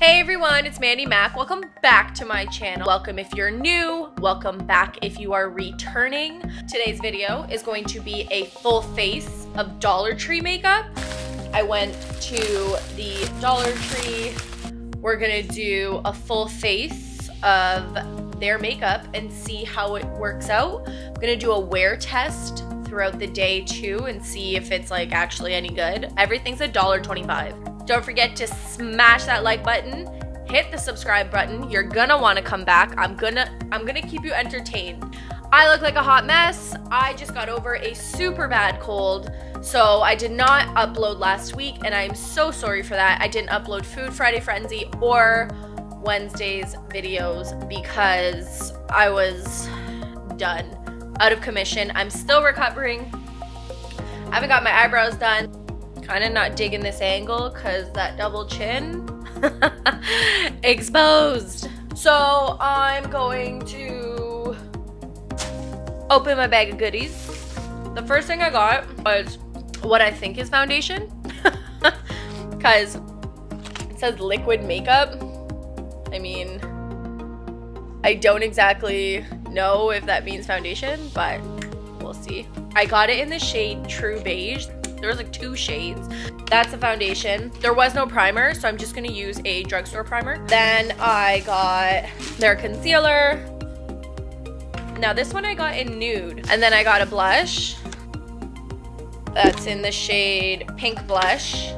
Hey everyone, it's Mandy.mak. Welcome back to my channel. Welcome if you're new, welcome back if you are returning. Today's video is going to be a full face of Dollar Tree makeup. I went to the Dollar Tree. We're gonna do a full face of their makeup and see how it works out. I'm gonna do a wear test throughout the day too and see if it's like actually any good. Everything's $1.25. Don't forget to smash that like button, hit the subscribe button. You're gonna wanna come back. I'm gonna keep you entertained. I look like a hot mess. I just got over a super bad cold, so I did not upload last week, and I'm so sorry for that. I didn't upload Food Friday Frenzy or Wednesday's videos because I was done, out of commission. I'm still recovering. I haven't got my eyebrows done. Kind of not digging this angle because that double chin exposed. So I'm going to open my bag of goodies. The first thing I got was what I think is foundation because it says liquid makeup. I mean, I don't exactly know if that means foundation, but we'll see. I got it in the shade True Beige. There was like 2 shades. That's a foundation. There was no primer, so I'm just gonna use a drugstore primer. Then I got their concealer. Now this one I got in nude. And then I got a blush. That's in the shade Pink Blush.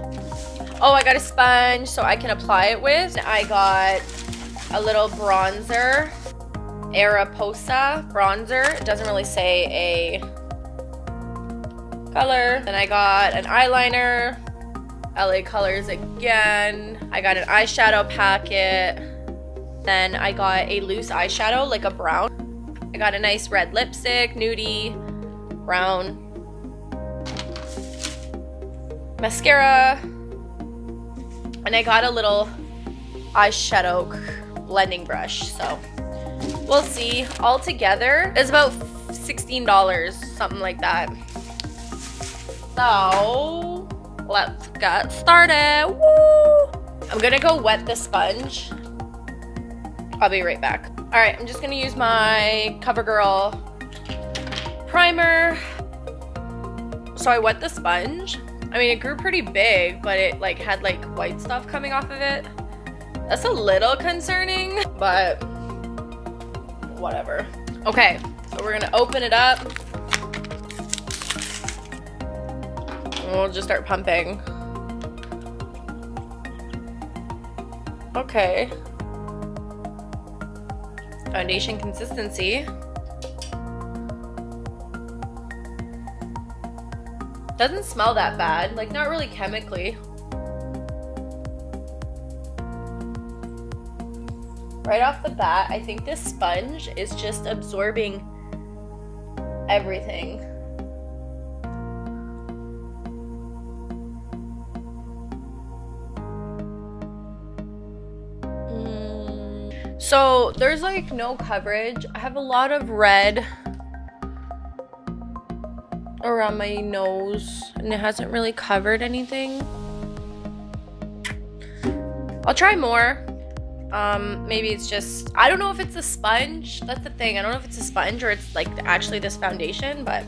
Oh, I got a sponge so I can apply it with. I got a little bronzer. Araposa bronzer. It doesn't really say a color. Then I got an eyeliner, LA Colors again. I got an eyeshadow packet. Then I got a loose eyeshadow, like a brown. I got a nice red lipstick, nudie, brown. Mascara. And I got a little eyeshadow blending brush. So we'll see. All together it's about $16, something like that. So let's get started. Woo! I'm gonna go wet the sponge. I'll be right back. All right, I'm just gonna use my CoverGirl primer. So I wet the sponge. I mean, it grew pretty big, but it like had like white stuff coming off of it. That's a little concerning, but whatever. Okay, so we're gonna open it up. We'll just start pumping. Okay. Foundation consistency. Doesn't smell that bad. Like, not really chemically. Right off the bat, I think this sponge is just absorbing everything. So there's like no coverage. I have a lot of red around my nose and it hasn't really covered anything. I'll try more. Maybe it's just, I don't know if it's a sponge. That's the thing. I don't know if it's a sponge or it's like actually this foundation, but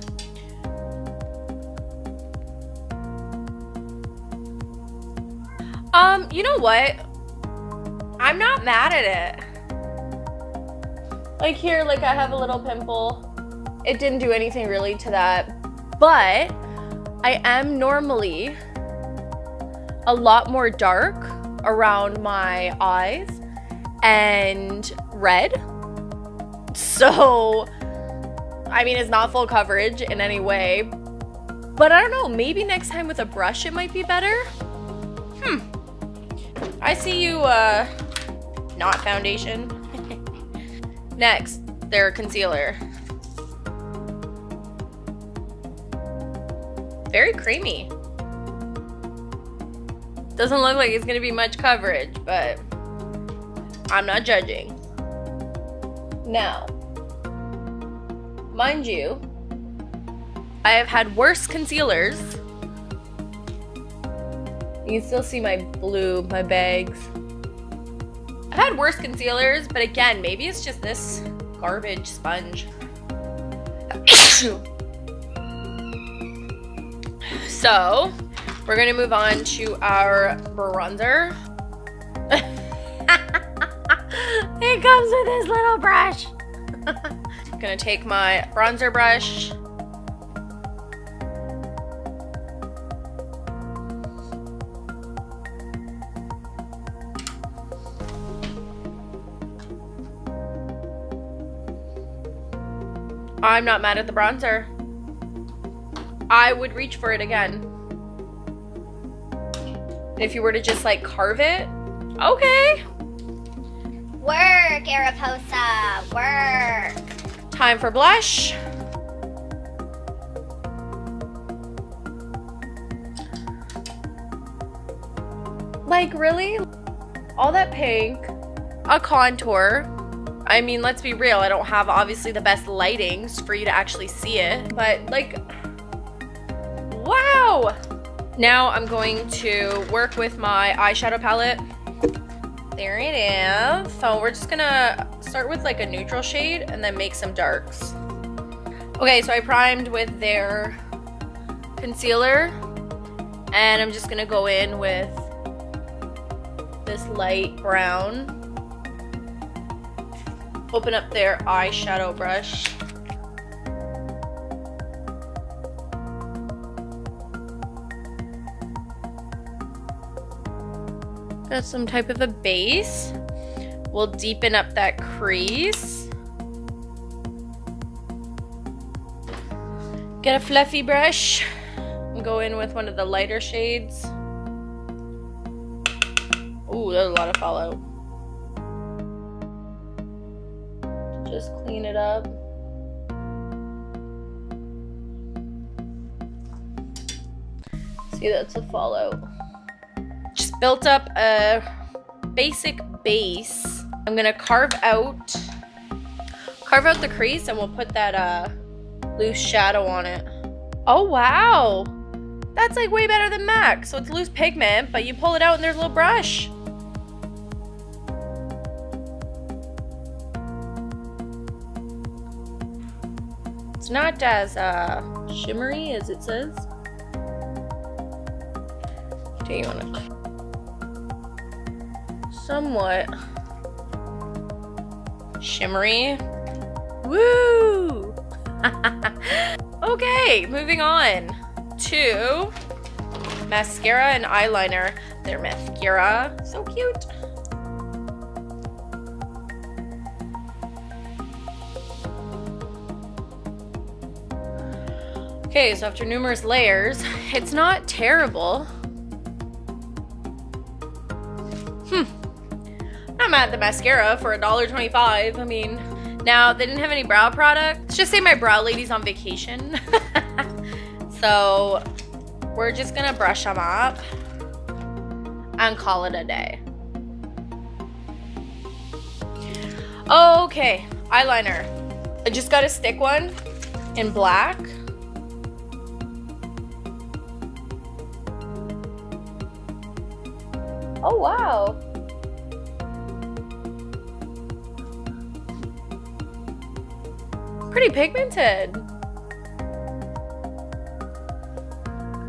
you know what? I'm not mad at it. Like here, like I have a little pimple. It didn't do anything really to that, but I am normally a lot more dark around my eyes and red. So, I mean, it's not full coverage in any way, but I don't know, maybe next time with a brush it might be better. I see you, not foundation. Next, their concealer. Very creamy. Doesn't look like it's gonna be much coverage, but I'm not judging. Now, mind you, I have had worse concealers You can still see my blue, my bags. I've had worse concealers, but again, maybe it's just this garbage sponge. So, we're gonna move on to our bronzer. It comes with this little brush. I'm gonna take my bronzer brush. I'm not mad at the bronzer. I would reach for it again. If you were to just like carve it, okay. Work, Araposa, work. Time for blush. Like, really? All that pink, a contour. I mean, let's be real, I don't have obviously the best lightings for you to actually see it, but like, wow. Now I'm going to work with my eyeshadow palette. There it is. So we're just gonna start with like a neutral shade and then make some darks. Okay, so I primed with their concealer and I'm just gonna go in with this light brown. Open up their eyeshadow brush. Got some type of a base. We'll deepen up that crease. Get a fluffy brush and go in with one of the lighter shades. Ooh, there's a lot of fallout. Just clean it up. See, that's a fallout. Just built up a basic base. I'm gonna carve out the crease and we'll put that loose shadow on it. Oh wow, that's like way better than MAC. So it's loose pigment, but you pull it out and there's a little brush. It's not as shimmery as it says. Do you want to? Somewhat shimmery. Woo! Okay, moving on to mascara and eyeliner. Their mascara, so cute. Okay, so after numerous layers, it's not terrible. I'm mad at the mascara for $1.25. I mean, now they didn't have any brow product. Let's just say my brow lady's on vacation. So we're just gonna brush them up and call it a day. Okay, eyeliner. I just got a stick one in black. Oh wow. Pretty pigmented.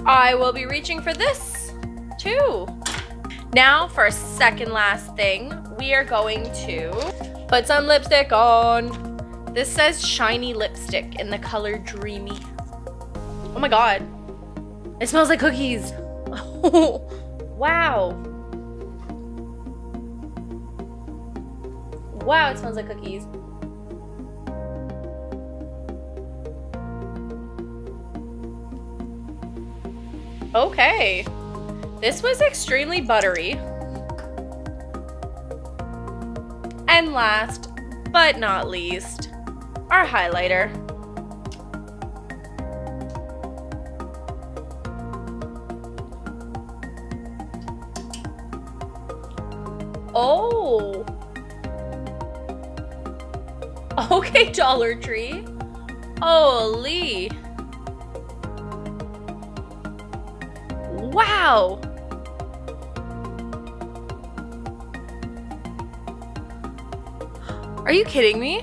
I will be reaching for this too. Now for our second last thing, we are going to put some lipstick on. This says shiny lipstick in the color Dreamy. Oh my god. It smells like cookies. Wow. Wow, it smells like cookies. Okay. This was extremely buttery. And last but not least, our highlighter. Oh. Okay, Dollar Tree. Holy. Wow. Are you kidding me?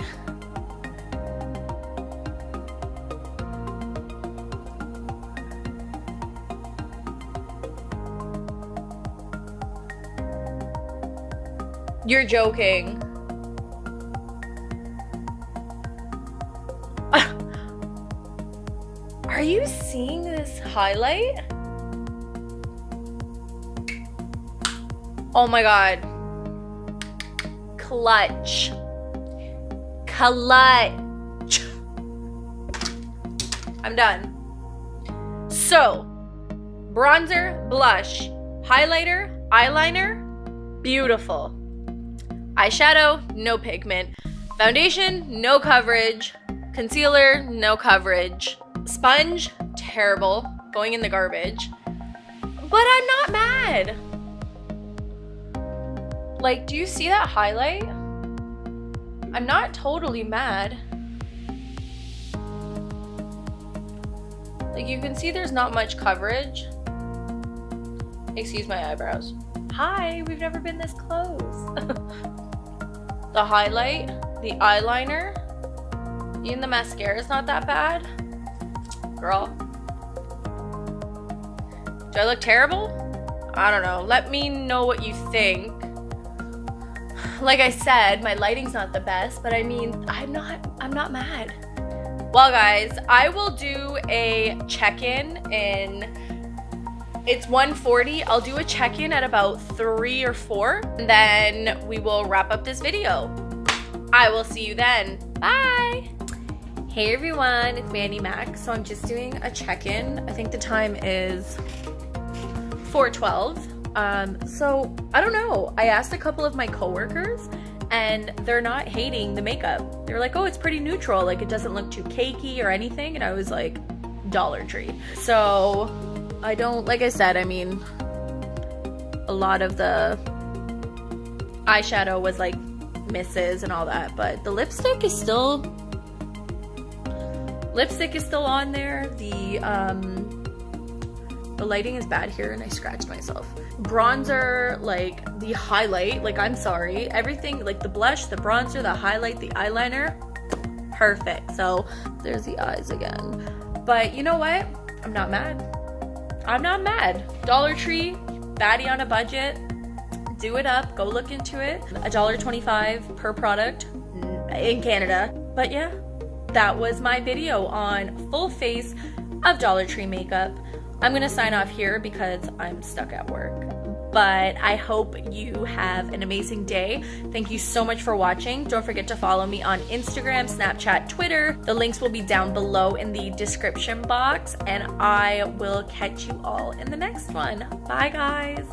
You're joking. Are you seeing this highlight? Oh my god. Clutch. Clutch. I'm done. So, bronzer, blush, highlighter, eyeliner, beautiful. Eyeshadow, no pigment. Foundation, no coverage. Concealer, no coverage. Sponge, terrible. Going in the garbage. But I'm not mad. Like, do you see that highlight? I'm not totally mad. Like, you can see there's not much coverage. Excuse my eyebrows. Hi, we've never been this close. The highlight, the eyeliner, even the mascara is not that bad. Girl. Do I look terrible? I don't know. Let me know what you think. Like I said, my lighting's not the best, but I mean, I'm not mad. Well, guys, I will do a check-in it's 1:40. I'll do a check-in at about 3 or 4, and then we will wrap up this video. I will see you then. Bye. Hey everyone, it's Mandy.mak. So I'm just doing a check-in. I think the time is 4:12. So I don't know. I asked a couple of my coworkers and they're not hating the makeup. They're like, oh, it's pretty neutral. Like, it doesn't look too cakey or anything. And I was like, Dollar Tree. So I don't, like I said, I mean, a lot of the eyeshadow was like misses and all that, but the lipstick is still on there. The lighting is bad here and I scratched myself. Bronzer, like the highlight, like I'm sorry, everything, like the blush, the bronzer, the highlight, the eyeliner, perfect. So there's the eyes again. But you know what? I'm not mad. I'm not mad. Dollar Tree, baddie on a budget. Do it up, go look into it. $1.25 per product in Canada. But yeah, that was my video on full face of Dollar Tree makeup. I'm gonna sign off here because I'm stuck at work. But I hope you have an amazing day. Thank you so much for watching. Don't forget to follow me on Instagram, Snapchat, Twitter. The links will be down below in the description box, and I will catch you all in the next one. Bye, guys.